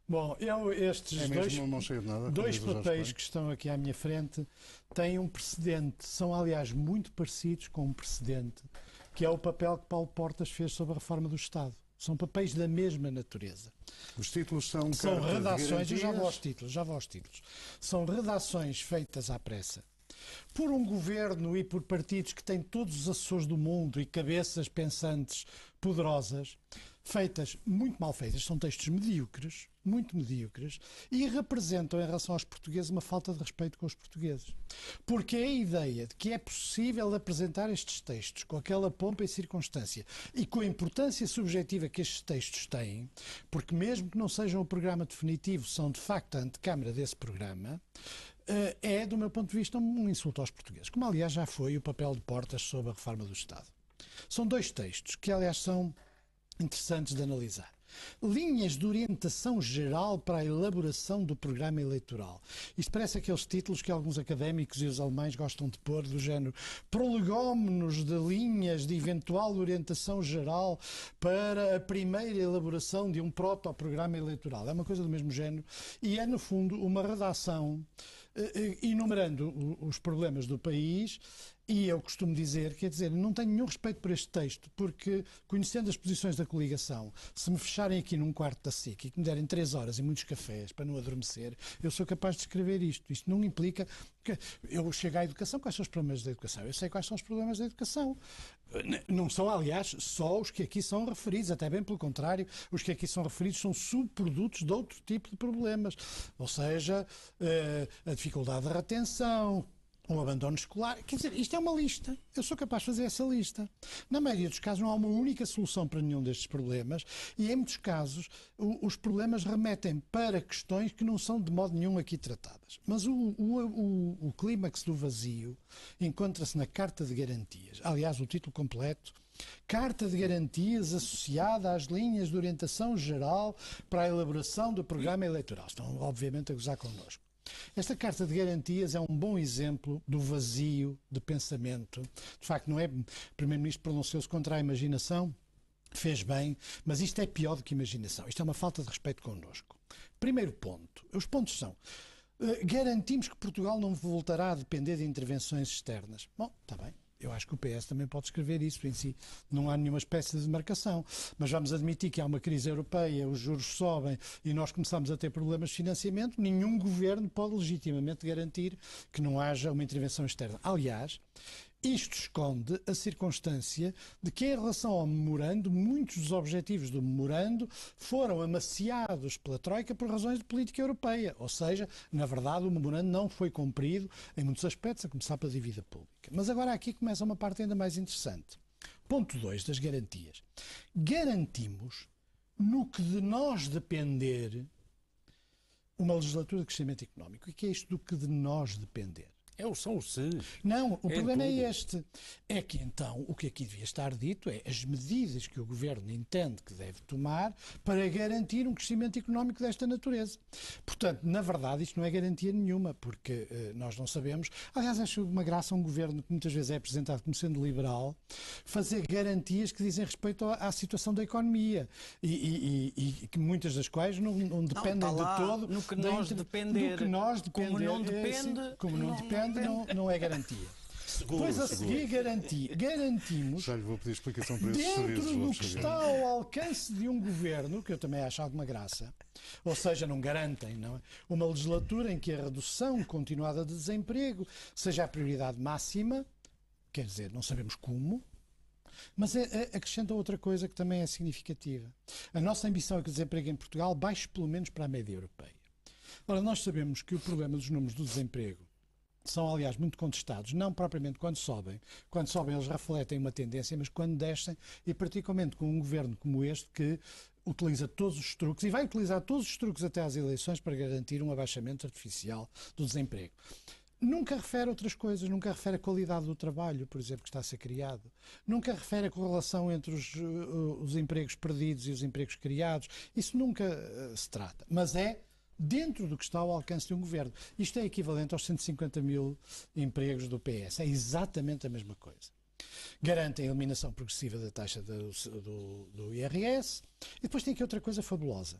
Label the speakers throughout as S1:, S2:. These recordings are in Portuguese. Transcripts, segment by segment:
S1: Bom, estes dois papéis que estão aqui à minha frente têm um precedente. São, aliás, muito parecidos com um precedente, que é o papel que Paulo Portas fez sobre a reforma do Estado. São papéis da mesma natureza.
S2: Os títulos são
S1: redações, eu já vou aos títulos. São redações feitas à pressa por um governo e por partidos que têm todos os assessores do mundo e cabeças pensantes poderosas, feitas, muito mal feitas. São textos medíocres, muito medíocres, e representam em relação aos portugueses uma falta de respeito com os portugueses. Porque a ideia de que é possível apresentar estes textos com aquela pompa e circunstância e com a importância subjetiva que estes textos têm, porque mesmo que não sejam o programa definitivo, são de facto a antecâmara desse programa, é, do meu ponto de vista, um insulto aos portugueses, como aliás já foi o papel de Portas sobre a reforma do Estado. São dois textos que aliás são interessantes de analisar. Linhas de orientação geral para a elaboração do programa eleitoral. Isto parece aqueles títulos que alguns académicos e os alemães gostam de pôr, do género prolegómenos de linhas de eventual orientação geral para a primeira elaboração de um proto-programa eleitoral. É uma coisa do mesmo género e é, no fundo, uma redação enumerando os problemas do país. E eu costumo dizer, não tenho nenhum respeito por este texto, porque, conhecendo as posições da coligação, se me fecharem aqui num quarto da SIC e que me derem 3 horas e muitos cafés para não adormecer, eu sou capaz de escrever isto. Isto não implica que eu chego à educação. Quais são os problemas da educação? Eu sei quais são os problemas da educação. Não são, aliás, só os que aqui são referidos, até bem pelo contrário, os que aqui são referidos são subprodutos de outro tipo de problemas. Ou seja, a dificuldade de retenção, o abandono escolar. Isto é uma lista. Eu sou capaz de fazer essa lista. Na maioria dos casos não há uma única solução para nenhum destes problemas e, em muitos casos, os problemas remetem para questões que não são de modo nenhum aqui tratadas. Mas o clímax do vazio encontra-se na Carta de Garantias. Aliás, o título completo: Carta de Garantias associada às linhas de orientação geral para a elaboração do programa eleitoral. Estão, obviamente, a gozar connosco. Esta Carta de Garantias é um bom exemplo do vazio de pensamento. De facto, não é? O Primeiro-Ministro pronunciou-se contra a imaginação, fez bem, mas isto é pior do que imaginação. Isto é uma falta de respeito connosco. Primeiro ponto. Os pontos são: garantimos que Portugal não voltará a depender de intervenções externas. Bom, está bem. Eu acho que o PS também pode escrever isso, em si não há nenhuma espécie de demarcação, mas vamos admitir que há uma crise europeia, os juros sobem e nós começamos a ter problemas de financiamento. Nenhum governo pode legitimamente garantir que não haja uma intervenção externa. Aliás, isto esconde a circunstância de que, em relação ao memorando, muitos dos objetivos do memorando foram amaciados pela Troika por razões de política europeia. Ou seja, na verdade, o memorando não foi cumprido em muitos aspectos, a começar pela dívida pública. Mas agora aqui começa uma parte ainda mais interessante. Ponto 2 das garantias. Garantimos, no que de nós depender, uma legislatura de crescimento económico. E que é isto do que de nós depender?
S3: São os se.
S1: Não, o problema é este. É que então o que aqui devia estar dito é as medidas que o Governo entende que deve tomar para garantir um crescimento económico desta natureza. Portanto, na verdade, isto não é garantia nenhuma, porque nós não sabemos. Aliás, acho uma graça um Governo que muitas vezes é apresentado como sendo liberal fazer garantias que dizem respeito à situação da economia e que muitas das quais não dependem de todo.
S3: No que nós depender.
S1: Do que nós depender.
S3: Como não depende.
S1: Como não depende. Não é garantia. Depois a seguir garantimos,
S2: já lhe vou pedir explicação para esses
S1: dentro
S2: serviços,
S1: do que está ao alcance de um governo, que eu também acho alguma graça, ou seja, não garantem, não é? Uma legislatura em que a redução continuada de desemprego seja a prioridade máxima, quer dizer, não sabemos como, mas acrescenta outra coisa que também é significativa. A nossa ambição é que o desemprego em Portugal baixe pelo menos para a média europeia. Ora, nós sabemos que o problema dos números do desemprego são, aliás, muito contestados, não propriamente quando sobem. Quando sobem eles refletem uma tendência, mas quando descem, e particularmente com um governo como este que utiliza todos os truques, e vai utilizar todos os truques até às eleições para garantir um abaixamento artificial do desemprego. Nunca refere outras coisas, nunca refere a qualidade do trabalho, por exemplo, que está a ser criado. Nunca refere a correlação entre os empregos perdidos e os empregos criados. Isso nunca se trata. Mas é dentro do que está ao alcance de um governo. Isto é equivalente aos 150 mil empregos do PS. É exatamente a mesma coisa. Garantem a eliminação progressiva da taxa do IRS. E depois tem aqui outra coisa fabulosa.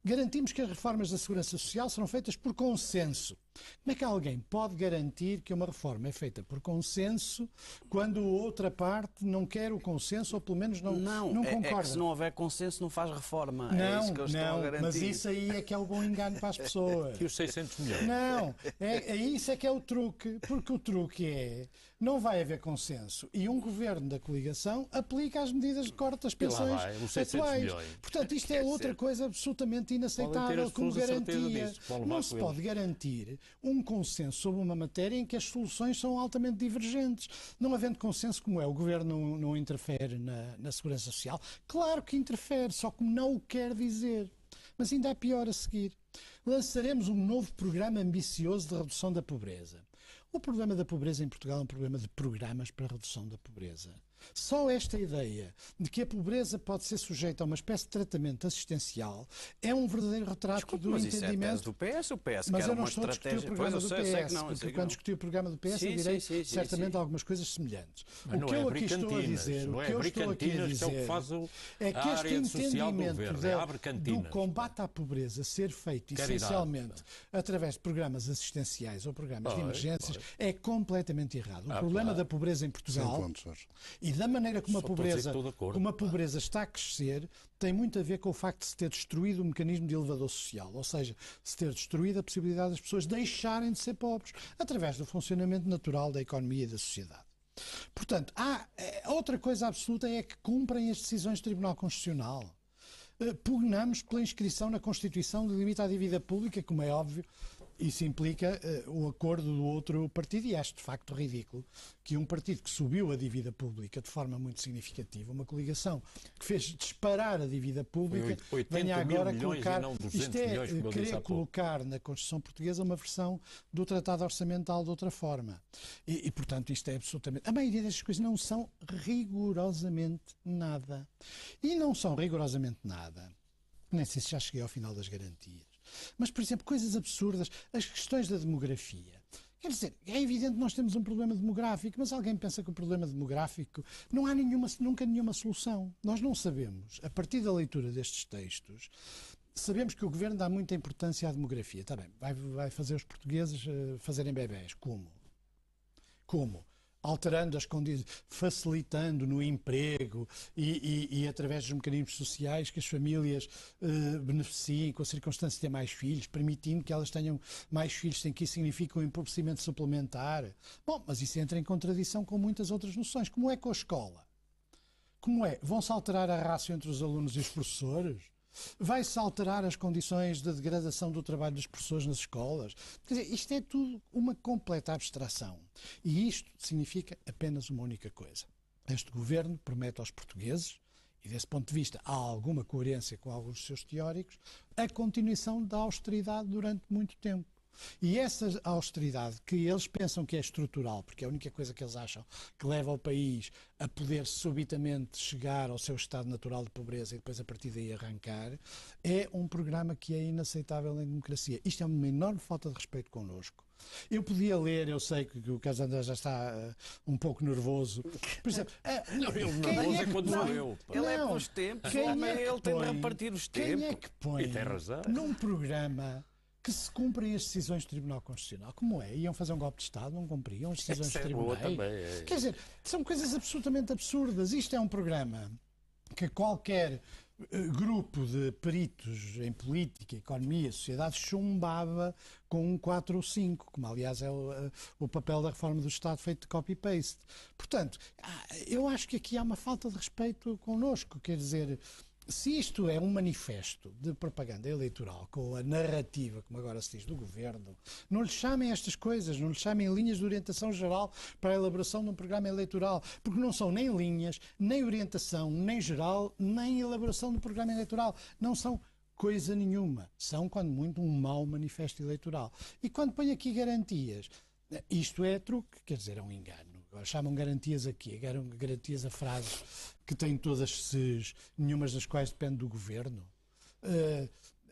S1: Garantimos que as reformas da Segurança Social serão feitas por consenso. Como é que alguém pode garantir que uma reforma é feita por consenso quando a outra parte não quer o consenso ou pelo menos não concorda?
S3: É que se não houver consenso não faz reforma.
S1: Não,
S3: é isso que eles estão a garantir.
S1: mas isso aí é que é o bom engano para as pessoas.
S3: E os 600 milhões?
S1: Não, isso é que é o truque, porque o truque não vai haver consenso e um governo da coligação aplica as medidas de corte das pensões atuais. Milhões. Portanto, isto é outra coisa absolutamente inaceitável como garantia. Não se pode garantir um consenso sobre uma matéria em que as soluções são altamente divergentes. Não havendo consenso, como é, o Governo não interfere na Segurança Social? Claro que interfere, só que não o quer dizer. Mas ainda há pior a seguir. Lançaremos um novo programa ambicioso de redução da pobreza. O problema da pobreza em Portugal é um problema de programas para a redução da pobreza. Só esta ideia de que a pobreza pode ser sujeita a uma espécie de tratamento assistencial é um verdadeiro retrato do entendimento.
S3: Mas isso é a tese do PS,
S1: mas eu não estou a discutir o programa do PS, porque quando discuti o programa do PS eu direi certamente algumas coisas semelhantes.
S3: Mas
S1: o que eu aqui estou a dizer, é que este entendimento do combate à pobreza ser feito essencialmente através de programas assistenciais ou programas de emergências é completamente errado. O problema da pobreza em Portugal e da maneira como a pobreza está a crescer tem muito a ver com o facto de se ter destruído o mecanismo de elevador social, ou seja, se ter destruído a possibilidade das pessoas deixarem de ser pobres através do funcionamento natural da economia e da sociedade. Portanto, outra coisa absoluta é que cumprem as decisões do Tribunal Constitucional. Pugnamos pela inscrição na Constituição de limite à dívida pública, como é óbvio. Isso implica o acordo do outro partido e acho de facto ridículo que um partido que subiu a dívida pública de forma muito significativa, uma coligação que fez disparar a dívida pública, venha agora colocar, querer colocar na Constituição Portuguesa uma versão do Tratado Orçamental de outra forma. E portanto isto é absolutamente... A maioria destas coisas não são rigorosamente nada. E não são rigorosamente nada. Nem sei se já cheguei ao final das garantias. Mas, por exemplo, coisas absurdas, as questões da demografia. Quer dizer, é evidente que nós temos um problema demográfico, mas alguém pensa que o problema demográfico não há nunca nenhuma solução. Nós não sabemos, a partir da leitura destes textos, sabemos que o Governo dá muita importância à demografia. Está bem, vai fazer os portugueses fazerem bebés. Como? Alterando as condições, facilitando no emprego e através dos mecanismos sociais que as famílias beneficiem com a circunstância de ter mais filhos, permitindo que elas tenham mais filhos sem que isso signifique um empobrecimento suplementar. Bom, mas isso entra em contradição com muitas outras noções. Como é com a escola? Como é? Vão-se alterar a ratio entre os alunos e os professores? Vai-se alterar as condições de degradação do trabalho das pessoas nas escolas? Quer dizer, isto é tudo uma completa abstração. E isto significa apenas uma única coisa. Este governo promete aos portugueses, e desse ponto de vista há alguma coerência com alguns dos seus teóricos, a continuação da austeridade durante muito tempo. E essa austeridade, que eles pensam que é estrutural, porque é a única coisa que eles acham que leva o país a poder subitamente chegar ao seu estado natural de pobreza e depois a partir daí arrancar, é um programa que é inaceitável em democracia. Isto é uma enorme falta de respeito connosco. Eu podia ler, eu sei que o Carlos André já está um pouco nervoso. Por exemplo,
S3: nervoso é quando sou eu. Ele é pelos tempos, ele tem de repartir os tempos.
S1: Quem é que põe num programa que se cumprem as decisões do Tribunal Constitucional? Como é? Iam fazer um golpe de Estado, não cumpriam as decisões dos tribunais? Quer dizer, são coisas absolutamente absurdas. Isto é um programa que qualquer grupo de peritos em política, economia, sociedade chumbava com um 4 ou 5, como aliás é o papel da reforma do Estado feito de copy-paste. Portanto, eu acho que aqui há uma falta de respeito connosco, quer dizer... Se isto é um manifesto de propaganda eleitoral com a narrativa, como agora se diz, do Governo, não lhe chamem estas coisas, não lhe chamem linhas de orientação geral para a elaboração de um programa eleitoral, porque não são nem linhas, nem orientação, nem geral, nem elaboração de um programa eleitoral. Não são coisa nenhuma. São, quando muito, um mau manifesto eleitoral. E quando põe aqui garantias, isto é truque, quer dizer, é um engano. Agora chamam garantias aqui, garantias a frases que têm todas ses, nenhumas das quais depende do Governo.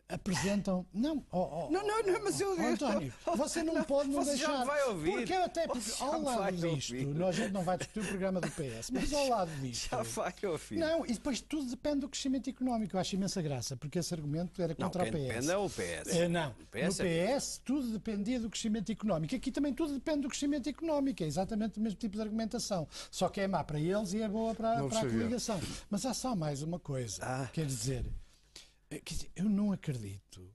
S1: apresentam... Não,
S3: mas eu...
S1: António, você não pode não
S3: você
S1: deixar...
S3: já me vai ouvir.
S1: Porque ao lado disto, a gente não vai discutir o programa do PS, mas ao lado disto...
S3: Já vai ouvir.
S1: Não, e depois tudo depende do crescimento económico. Eu acho imensa graça, porque esse argumento era contra o PS.
S3: Depende é o PS.
S1: Não, no PS tudo dependia do crescimento económico. Aqui também tudo depende do crescimento económico. É exatamente o mesmo tipo de argumentação. Só que é má para eles e é boa para a coligação. Mas há só mais uma coisa. Quer dizer, eu não acredito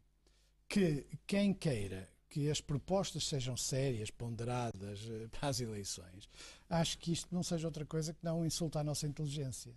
S1: que quem queira que as propostas sejam sérias, ponderadas para as eleições, acho que isto não seja outra coisa que não insultar a nossa inteligência.